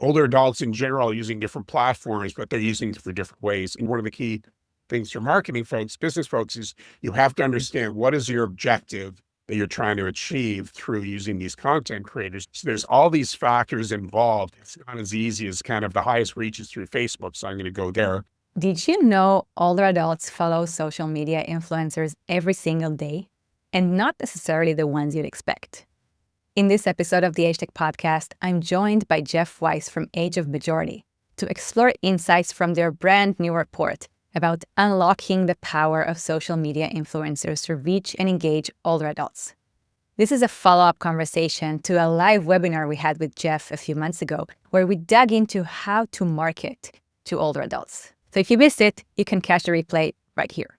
older adults in general are using different platforms, but they're using it for different ways. And one of the key things for marketing folks, business folks, is you have to understand what is your objective that you're trying to achieve through using these content creators. So there's all these factors involved. It's not as easy as kind of the highest reaches through Facebook. So I'm going to go there. Did you know older adults follow social media influencers every single day, and not necessarily the ones you'd expect? In this episode of the Age Tech Podcast, I'm joined by Jeff Weiss from Age of Majority to explore insights from their brand new report about unlocking the power of social media influencers to reach and engage older adults. This is a follow-up conversation to a live webinar we had with Jeff a few months ago, where we dug into how to market to older adults. So if you missed it, you can catch the replay right here.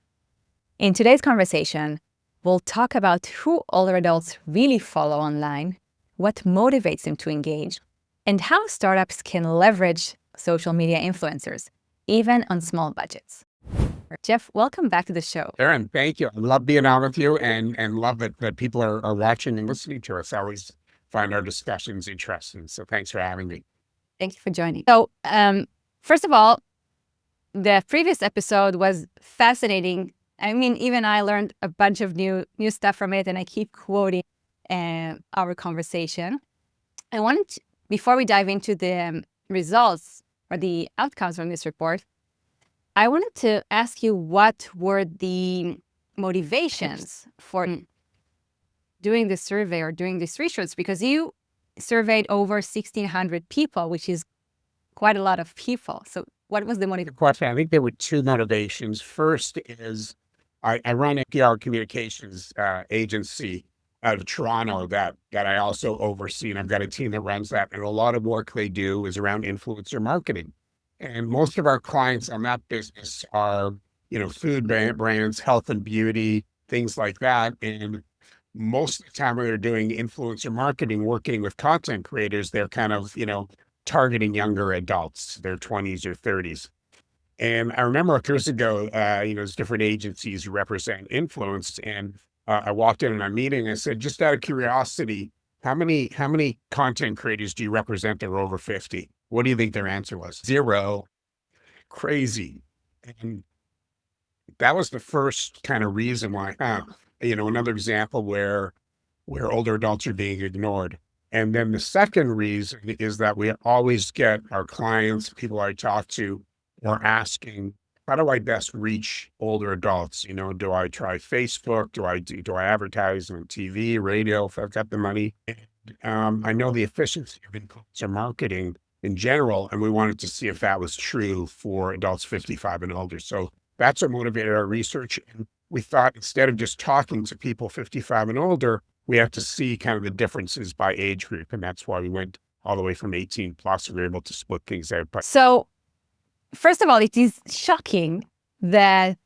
In today's conversation, we'll talk about who older adults really follow online, what motivates them to engage, and how startups can leverage social media influencers, even on small budgets. Jeff, welcome back to the show. Keren, thank you. I love being on with you and love that people are watching and listening to us. I always find our discussions interesting. So thanks for having me. Thank you for joining. So first of all, the previous episode was fascinating. I mean, even I learned a bunch of new stuff from it, and I keep quoting our conversation. I wanted to, before we dive into the results or the outcomes from this report, I wanted to ask you what were the motivations for doing this survey or doing this research, because you surveyed over 1,600 people, which is quite a lot of people. So what was the motivation? I think there were two motivations. First is I run a PR communications agency out of Toronto that I also oversee, and I've got a team that runs that. And a lot of work they do is around influencer marketing. And most of our clients on that business are, food brands, health and beauty, things like that. And most of the time when they're doing influencer marketing, working with content creators, they're kind of, targeting younger adults, their 20s or 30s. And I remember years ago, there's different agencies who represent influence. And I walked in a meeting and I said, just out of curiosity, how many content creators do you represent that are over 50? What do you think their answer was? 0. Crazy. And that was the first kind of reason why, another example where older adults are being ignored. And then the second reason is that we always get our clients, people I talk to, are asking, how do I best reach older adults? Do I try Facebook? Do I advertise on TV, radio, if I've got the money? And, I know the efficiency of influencer marketing in general, and we wanted to see if that was true for adults 55 and older. So that's what motivated our research. And we thought instead of just talking to people 55 and older, we have to see kind of the differences by age group. And that's why we went all the way from 18 plus, and we were able to split things out. So first of all, it is shocking that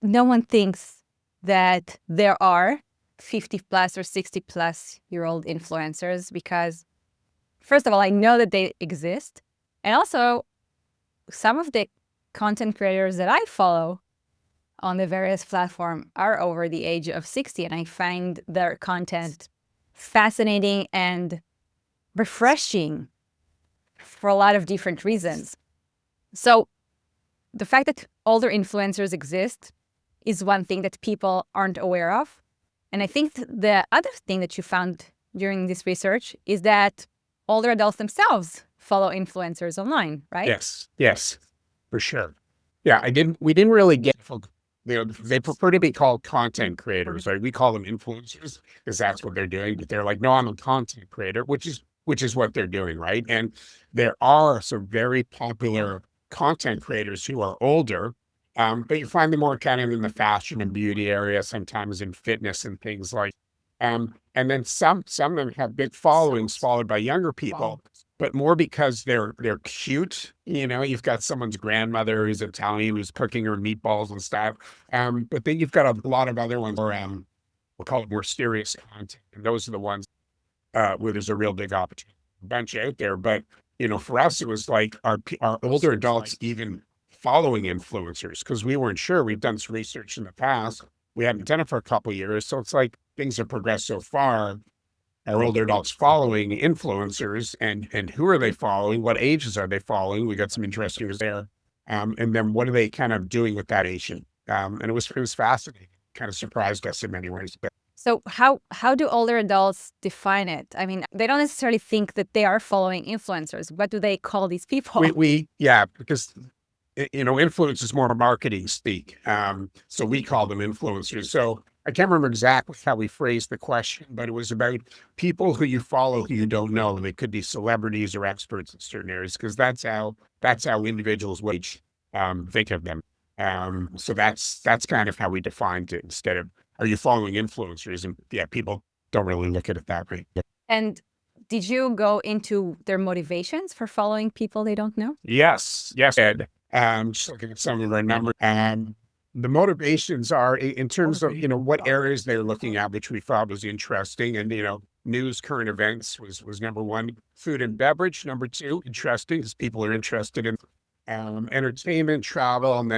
no one thinks that there are 50 plus or 60 plus year old influencers, because first of all, I know that they exist. And also some of the content creators that I follow on the various platforms are over the age of 60. And I find their content fascinating and refreshing for a lot of different reasons. So the fact that older influencers exist is one thing that people aren't aware of. And I think the other thing that you found during this research is that older adults themselves follow influencers online, right? Yes, for sure. Yeah, we didn't really get, they prefer to be called content creators, right? We call them influencers because that's what they're doing. But they're like, no, I'm a content creator, which is what they're doing, right? And there are some very popular content creators who are older, but you find them more kind of in the fashion and beauty area, sometimes in fitness and things like. And then some of them have big followings followed by younger people, but more because they're cute. You've got someone's grandmother who's Italian who's cooking her meatballs and stuff. But then you've got a lot of other ones where we'll call it more serious content, and those are the ones where there's a real big opportunity, bunch out there. But for us, it was like our older adults even following influencers, because we weren't sure. We've done some research in the past. We hadn't done it for a couple of years, so it's like things have progressed so far. are older adults following influencers, and who are they following? What ages are they following? We got some interesting there. And then what are they kind of doing with that Asian? And it was fascinating, kind of surprised us in many ways. But So how do older adults define it? I mean, they don't necessarily think that they are following influencers. What do they call these people? yeah, because influence is more marketing speak. So we call them influencers. So I can't remember exactly how we phrased the question, but it was about people who you follow who you don't know. They could be celebrities or experts in certain areas, because that's how individuals would think of them. So that's kind of how we defined it, instead of are you following influencers? And yeah, people don't really look at it that way. And did you go into their motivations for following people they don't know? Yes, Ed. Just looking at some of our numbers. The motivations are in terms of, what areas they're looking at, which we thought was interesting. And, news, current events was number one. Food and beverage, number two, interesting, because people are interested in entertainment, travel, and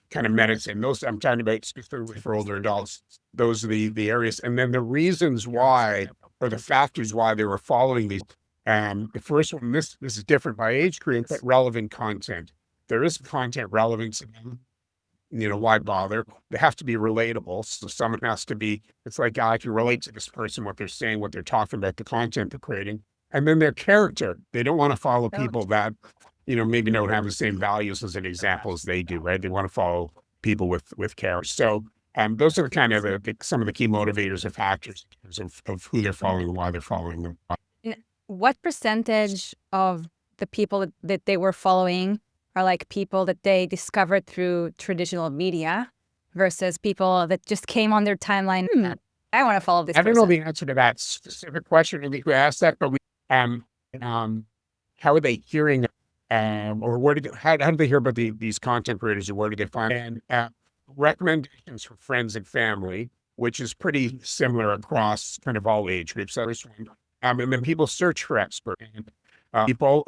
kind of medicine. Those I'm talking about specifically for older adults. Those are the areas. And then the reasons why, or the factors why they were following these. The first one, this is different by age group, but relevant content. There is content relevant to them. Why bother? They have to be relatable. So someone has to be, it's like, I can relate to this person, what they're saying, what they're talking about, the content they're creating. And then their character. They don't want to follow people that, maybe don't have the same values as an example as they do, right? They want to follow people with character. So those are the kind of some of the key motivators or factors in terms of who they're following and why they're following them. What percentage of the people that they were following are like people that they discovered through traditional media versus people that just came on their timeline? I want to follow this I don't know person. the answer to that specific question. I think we asked that, but um, um, how are they hearing, or how did they hear about these content creators, or where did they find? And recommendations from friends and family, which is pretty similar across kind of all age groups. And then people search for experts. And people,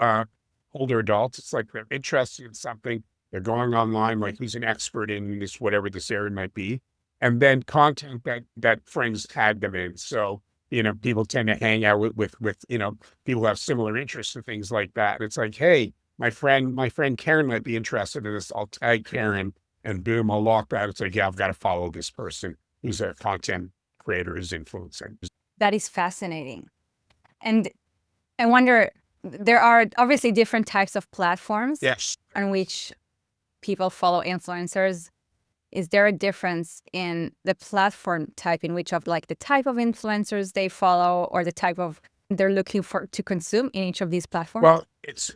older adults, it's like they're interested in something. They're going online, like who's an expert in this, whatever this area might be. And then content that friends tag them in. So, people tend to hang out with people who have similar interests and things like that. And it's like, hey, my friend Keren might be interested in this. I'll tag Keren, and boom, I'll lock that. It's like, yeah, I've got to follow this person who's a content creator, is influencing. That is fascinating. And I wonder, there are obviously different types of platforms Yes. on which people follow influencers. Is there a difference in the platform type in which of like the type of influencers they follow or the type of they're looking for to consume in each of these platforms? Well, it's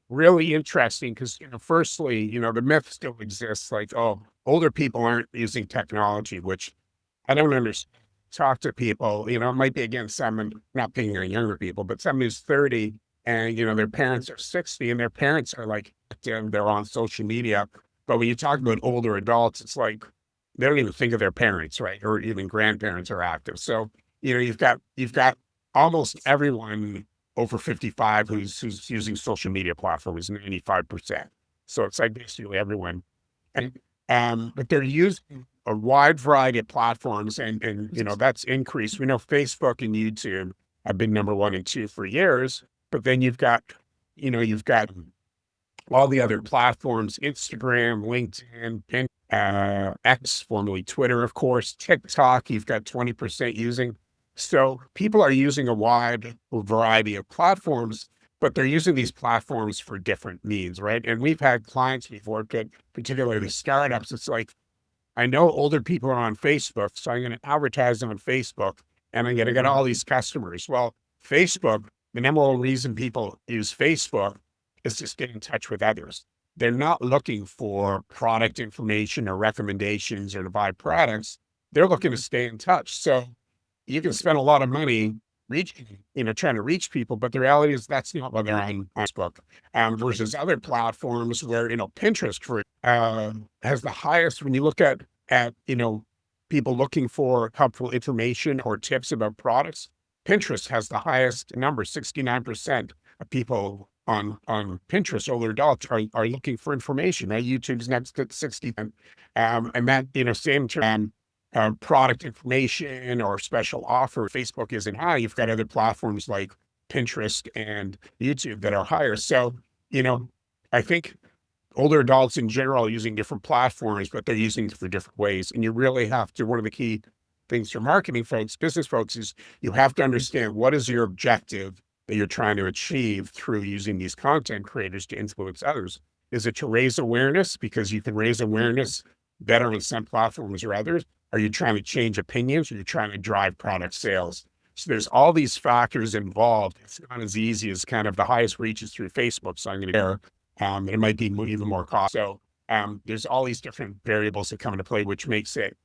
really interesting because, firstly, the myth still exists, like, oh, older people aren't using technology, which I don't understand. Talk to people, it might be against someone, not picking on younger people, but someone who's 30 and, their parents are 60 and their parents are like, they're on social media. But when you talk about older adults, it's like, they don't even think of their parents, right? Or even grandparents are active. So, you've got almost everyone over 55 who's using social media platforms, 95%. So it's like basically everyone. And but they're using a wide variety of platforms, and that's increased. We know Facebook and YouTube have been number one and two for years, but then you've got all the other platforms: Instagram, LinkedIn, X, formerly Twitter, of course, TikTok. You've got 20% using. So people are using a wide variety of platforms, but they're using these platforms for different needs, right? And we've had clients we've worked at, particularly startups. It's like, I know older people are on Facebook, so I'm going to advertise on Facebook, and I'm going to get all these customers. Well, Facebook, the number one reason people use Facebook is to stay in touch with others. They're not looking for product information or recommendations or to buy products. They're looking to stay in touch. So you can spend a lot of money trying to reach people, but the reality is that's not what they're on Facebook. Versus other platforms where, Pinterest has the highest, when you look at, people looking for helpful information or tips about products, Pinterest has the highest number. 69% of people on Pinterest, older adults, are looking for information. Right? YouTube's next at 60. And that, same term. product information or special offer. Facebook isn't high. You've got other platforms like Pinterest and YouTube that are higher. So, you know, I think older adults in general are using different platforms, but they're using it for different ways. And you really have to, one of the key things for marketing folks, business folks, is you have to understand what is your objective that you're trying to achieve through using these content creators to influence others. Is it to raise awareness? Because you can raise awareness better on some platforms or others. Are you trying to change opinions? Or are you trying to drive product sales? So there's all these factors involved. It's not as easy as kind of the highest reaches through Facebook. So I'm going to it might be even more cost. So there's all these different variables that come into play, which makes it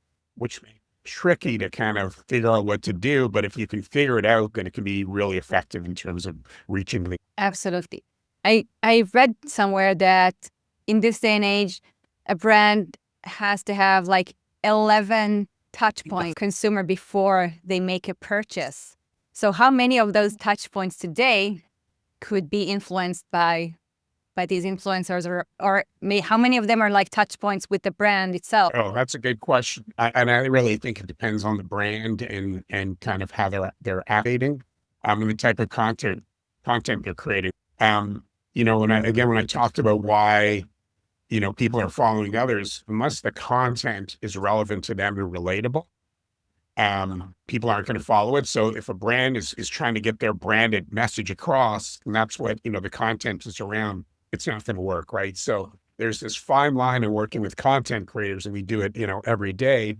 tricky to kind of figure out what to do. But if you can figure it out, then it can be really effective in terms of reaching the. Absolutely. I read somewhere that in this day and age, a brand has to have like 11 touch point consumer before they make a purchase. So how many of those touch points today could be influenced by these influencers, or how many of them are like touch points with the brand itself? Oh, that's a good question. And I really think it depends on the brand and kind of how they're activating, and the type of content they're creating. When I talked about why, people are following others, unless the content is relevant to them and relatable, people aren't going to follow it. So if a brand is trying to get their branded message across, and that's what, the content is around, it's not going to work, right? So there's this fine line in working with content creators, and we do it, every day,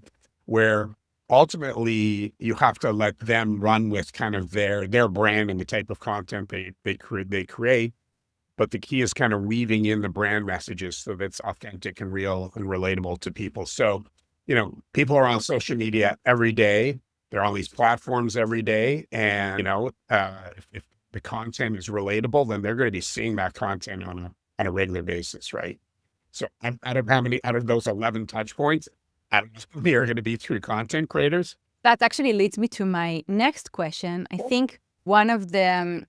where ultimately you have to let them run with kind of their brand and the type of content they create. But the key is kind of weaving in the brand messages so that's authentic and real and relatable to people. So, people are on social media every day. They're on these platforms every day. And, if the content is relatable, then they're going to be seeing that content on a regular basis, right? So out of those 11 touch points, I don't know how many are going to be through content creators. That actually leads me to my next question. I think one of the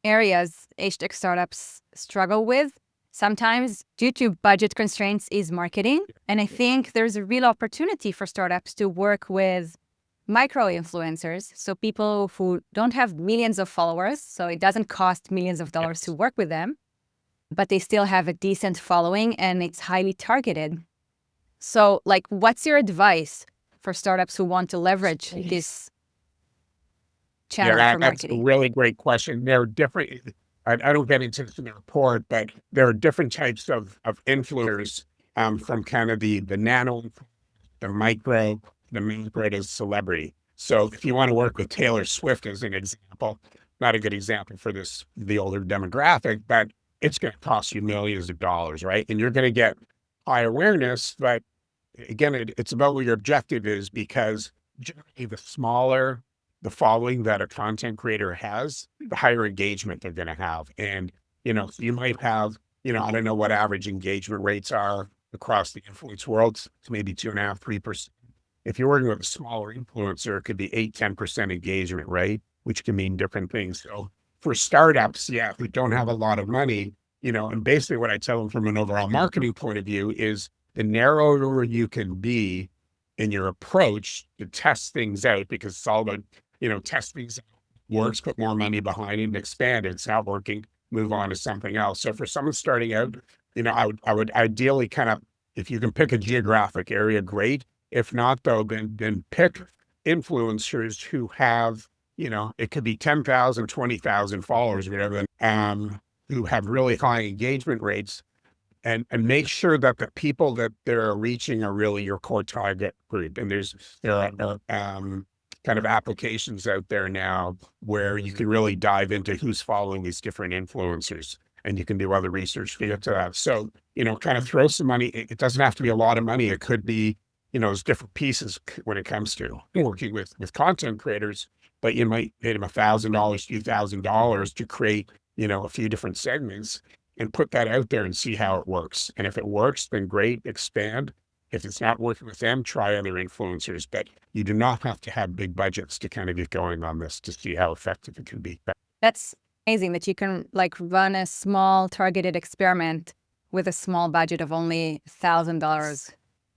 areas age tech startups struggle with sometimes due to budget constraints is marketing. And I think there's a real opportunity for startups to work with micro influencers. So people who don't have millions of followers, so it doesn't cost millions of dollars to work with them, but they still have a decent following and it's highly targeted. So what's your advice for startups who want to leverage this channel for That's a marketing? really great question. There are different, I don't get into this in the report, but there are different types of influencers, from kind of the nano, the micro, the macro to celebrity. So if you want to work with Taylor Swift as an example, not a good example for the older demographic, but it's going to cost you millions of dollars, right? And you're going to get high awareness, but again, it's about what your objective is, because generally the smaller the following that a content creator has, the higher engagement they're going to have. And, you might have, I don't know what average engagement rates are across the influence world. It's maybe 2.5%, 3%. If you're working with a smaller influencer, it could be 8, 10% engagement, right? Which can mean different things. So for startups, who don't have a lot of money, and basically what I tell them from an overall marketing point of view is the narrower you can be in your approach to test things out, because it's all about, test things out, works, put more money behind it and expand it. It's not working, move on to something else. So for someone starting out, I would ideally kind of, if you can pick a geographic area, great. If not, though, then pick influencers who have, it could be 10,000, 20,000 followers, whatever, who have really high engagement rates, and make sure that the people that they're reaching are really your core target group. And there are kind of applications out there now where you can really dive into who's following these different influencers, and you can do other research to get to that. So, kind of throw some money. It doesn't have to be a lot of money. It could be, there's different pieces when it comes to working with content creators, but you might pay them $1,000, $2,000 to create, a few different segments and put that out there and see how it works. And if it works, then great, expand. If it's not working with them, try other influencers. But you do not have to have big budgets to kind of get going on this to see how effective it can be. That's amazing that you can run a small targeted experiment with a small budget of only $1,000,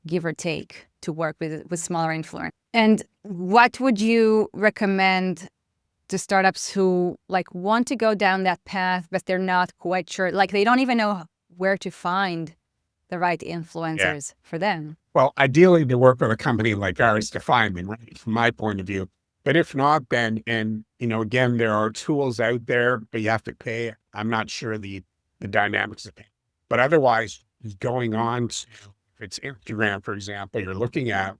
give or take. to work with smaller influencers. And what would you recommend to startups who like want to go down that path, but they're not quite sure, like they don't even know where to find the right influencers for them? Well, ideally, to work with a company like ours to find them, right, from my point of view. But if not, then, and, again, there are tools out there, but you have to pay. I'm not sure the dynamics of it. But otherwise, going on to, if it's Instagram, for example, you're looking at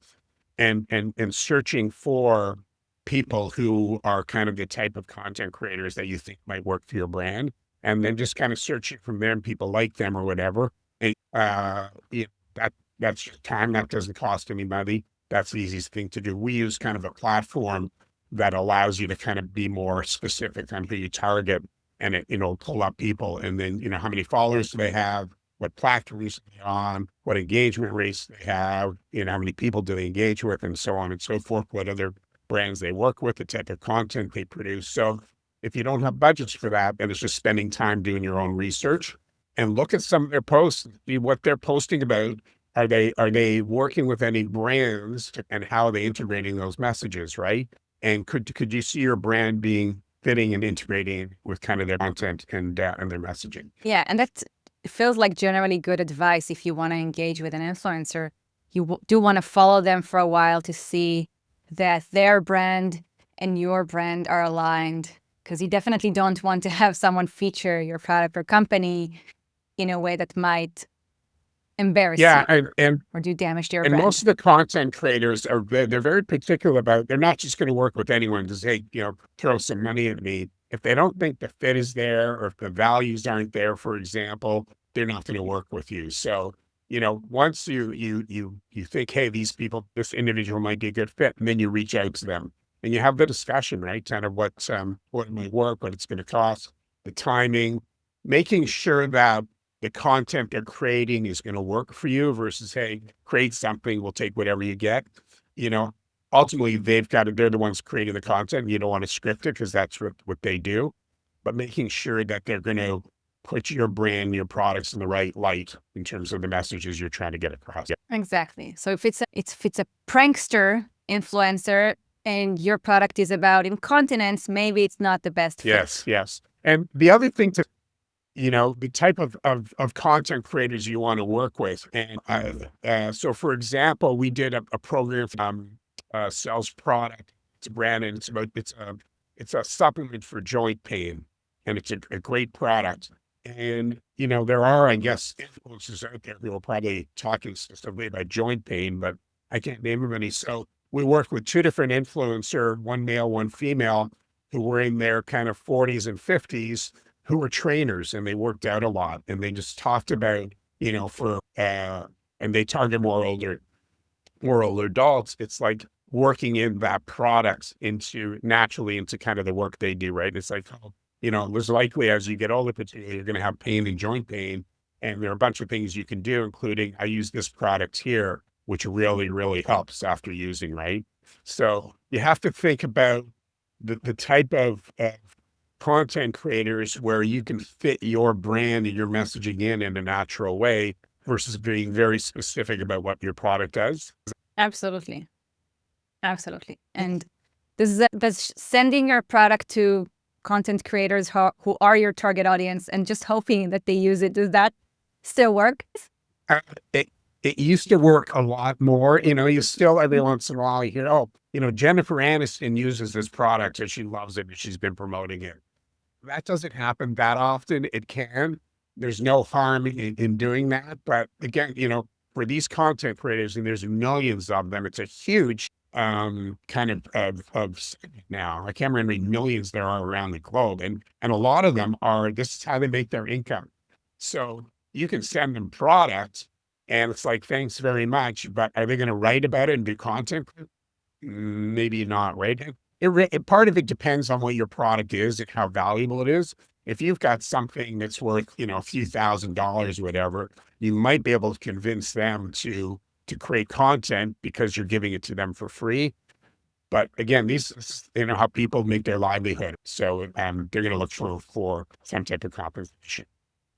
and searching for people who are kind of the type of content creators that you think might work for your brand. And then just kind of searching from them, people like them or whatever. And, that's just time. That doesn't cost any money. That's the easiest thing to do. We use kind of a platform that allows you to kind of be more specific on who you target, and it, pull up people, and then, how many followers do they have, what platforms they're on, what engagement rates they have, how many people do they engage with, and so on and so forth, what other brands they work with, the type of content they produce. So if you don't have budgets for that, then it's just spending time doing your own research and look at some of their posts, see what they're posting about. Are they working with any brands, and how are they integrating those messages, right? And could you see your brand being fitting and integrating with kind of their content and their messaging? Yeah, and that feels like generally good advice if you want to engage with an influencer. You do want to follow them for a while to see that their brand and your brand are aligned, because you definitely don't want to have someone feature your product or company in a way that might embarrass Yeah, you and or do damage to your and most brand. of the content creators they're very particular about, they're not just going to work with anyone to say, throw some money at me. If they don't think the fit is there, or if the values aren't there, for example, they're not going to work with you. So, once you think, hey, these people, this individual might be a good fit, and then you reach out to them and you have the discussion, right? Kind of what might work, what it's going to cost, the timing, making sure that the content they're creating is going to work for you versus, hey, create something, we'll take whatever you get. You know, Ultimately, they're the ones creating the content. You don't want to script it because that's what they do, but making sure that they're going to put your brand, your products in the right light in terms of the messages you're trying to get across. Exactly. So if it's a prankster influencer and your product is about incontinence, maybe it's not the best Yes, fit. yes. And the other thing to, the type of content creators you want to work with. And so, for example, we did a program sells product. It's a brand, and it's a supplement for joint pain, and it's a great product. And there are, I guess, influencers out there who are probably talking specifically about joint pain, but I can't name them any. So we worked with two different influencer, one male, one female, who were in their kind of 40s and 50s, who were trainers, and they worked out a lot, and they just talked about, and they target more older adults. It's like working in that product naturally into kind of the work they do, right? It's like, there's likely as you get older, particularly, you're going to have pain and joint pain. And there are a bunch of things you can do, including I use this product here, which really, really helps after using, right? So you have to think about the type of content creators where you can fit your brand and your messaging in a natural way versus being very specific about what your product does. Absolutely. Absolutely. And that's sending your product to content creators who are your target audience and just hoping that they use it. Does that still work? Uh, It, it used to work a lot more. You still every once in a while you hear, oh, Jennifer Aniston uses this product and she loves it and she's been promoting it. That doesn't happen that often. It can. There's no harm in doing that. But again, for these content creators, and there's millions of them, it's a huge kind of segment now. I can't remember how many millions there are around the globe. And a lot of them this is how they make their income. So you can send them product and it's like, thanks very much. But are they going to write about it and do content? Maybe not, right? Part of it depends on what your product is and how valuable it is. If you've got something that's worth, a few $1,000s or whatever, you might be able to convince them to create content because you're giving it to them for free. But again, how people make their livelihood. So they're going to look for some type of compensation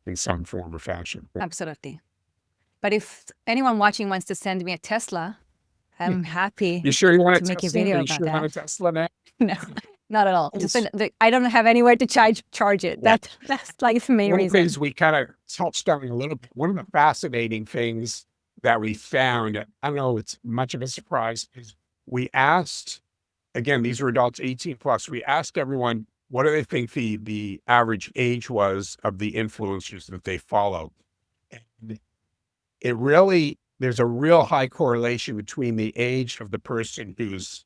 in some form or fashion. Absolutely. But if anyone watching wants to send me a Tesla, I'm happy You sure you want to to make a Tesla? Are video you about sure you want that. a Tesla now? No, not at all. Just It's- I don't have anywhere to charge it. yeah. That's like the main One of the reason. things we kind of touched on a little bit, one of the fascinating things that we found, I don't know, it's much of a surprise, is we asked, again, these are adults 18 plus, we asked everyone, what do they think the average age was of the influencers that they follow? And it really, there's a real high correlation between the age of the person who's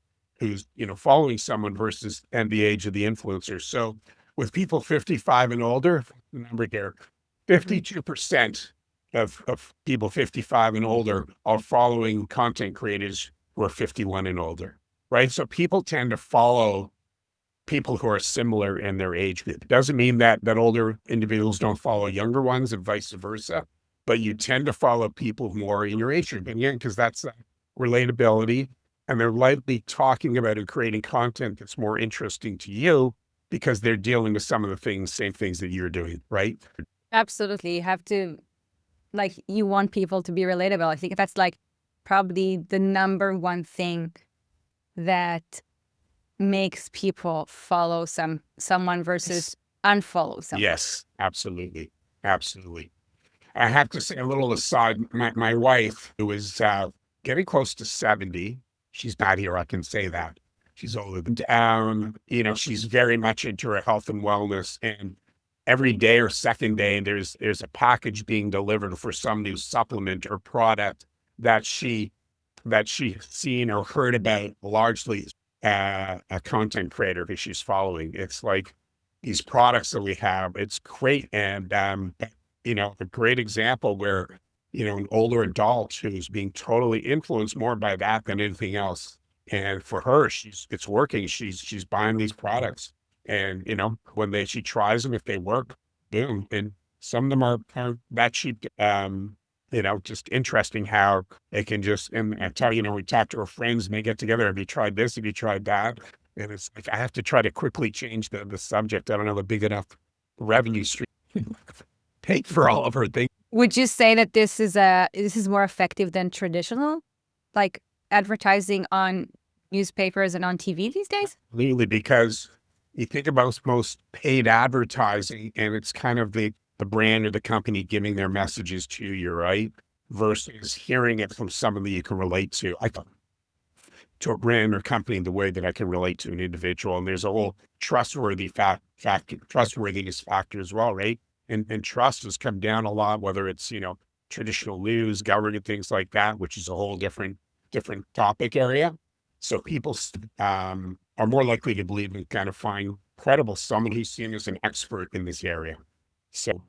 following someone versus and the age of the influencer. So with people 55 and older, the number here, 52% of people 55 and older are following content creators who are 51 and older, right? So people tend to follow people who are similar in their age group. It doesn't mean that older individuals don't follow younger ones and vice versa, but you tend to follow people more in your age group. And again, because that's relatability, and they're likely talking about and creating content that's more interesting to you because they're dealing with some of the same things that you're doing, right? Absolutely. You have to, you want people to be relatable. I think that's probably the number one thing that makes people follow someone versus unfollow someone. Yes, absolutely. Absolutely. I have to say a little aside, my wife, who is getting close to 70, she's not here, I can say that. She's older than, she's very much into her health and wellness. And every day or second day, there's a package being delivered for some new supplement or product that she's seen or heard about, largely a content creator who she's following. It's like these products that we have, it's great. And, a great example where, an older adult who's being totally influenced more by that than anything else. And for her, it's working. She's buying these products, and when she tries them, if they work, boom. And some of them are that cheap. Just interesting how it can just, and I tell we talk to our friends and they get together. Have you tried this? Have you tried that? And it's like, I have to try to quickly change the subject. I don't have a big enough revenue stream pay for all of her things. Would you say that this is more effective than traditional, like advertising on newspapers and on TV these days? Absolutely, because you think about most paid advertising and it's kind of the brand or the company giving their messages to you, right? Versus hearing it from somebody you can relate to. I thought to a brand or company the way that I can relate to an individual. And there's a whole trustworthiness factor as well, right? And trust has come down a lot, whether it's, traditional news, government, things like that, which is a whole different topic area. So people are more likely to believe and kind of find credible someone who's seen as an expert in this area. So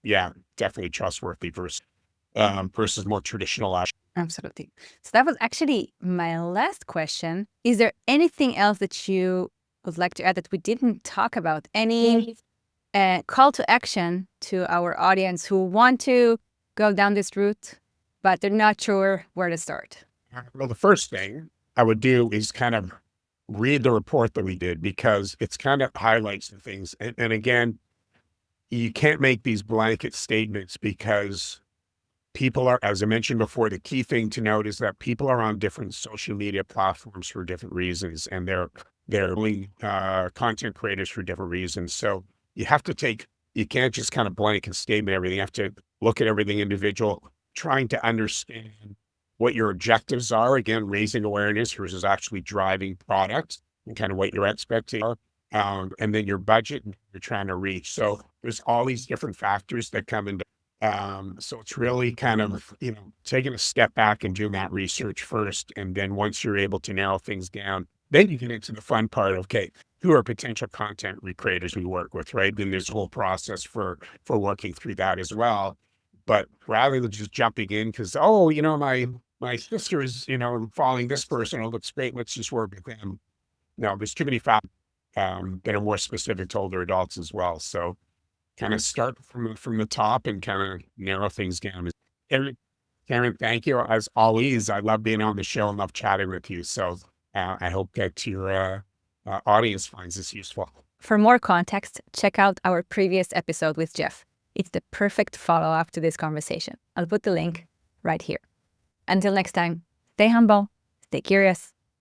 yeah, definitely trustworthy versus more traditional. Absolutely. So that was actually my last question. Is there anything else that you would like to add that we didn't talk about? Any call to action to our audience who want to go down this route, but they're not sure where to start? Well, the first thing I would do is kind of read the report that we did, because it's kind of highlights the things. And again, you can't make these blanket statements because people are, as I mentioned before, the key thing to note is that people are on different social media platforms for different reasons, and they're content creators for different reasons. So you can't just kind of blanket statement everything. You have to look at everything individual, trying to understand what your objectives are. Again, raising awareness versus actually driving products, and kind of what your expectations are. And then your budget you're trying to reach. So there's all these different factors that come into. So it's really kind of, taking a step back and doing that research first. And then once you're able to narrow things down, then you get into the fun part. Okay, who are potential content creators we work with, right? Then there's a whole process for working through that as well. But rather than just jumping in because, my sister is, following this person, it looks great, let's just work with them. No, there's too many factors that are more specific to older adults as well. So kind of start from the top and kind of narrow things down. Karen, thank you as always. I love being on the show and love chatting with you. So I hope that your audience finds this useful. For more context, check out our previous episode with Jeff. It's the perfect follow-up to this conversation. I'll put the link right here. Until next time, Stay humble, stay curious.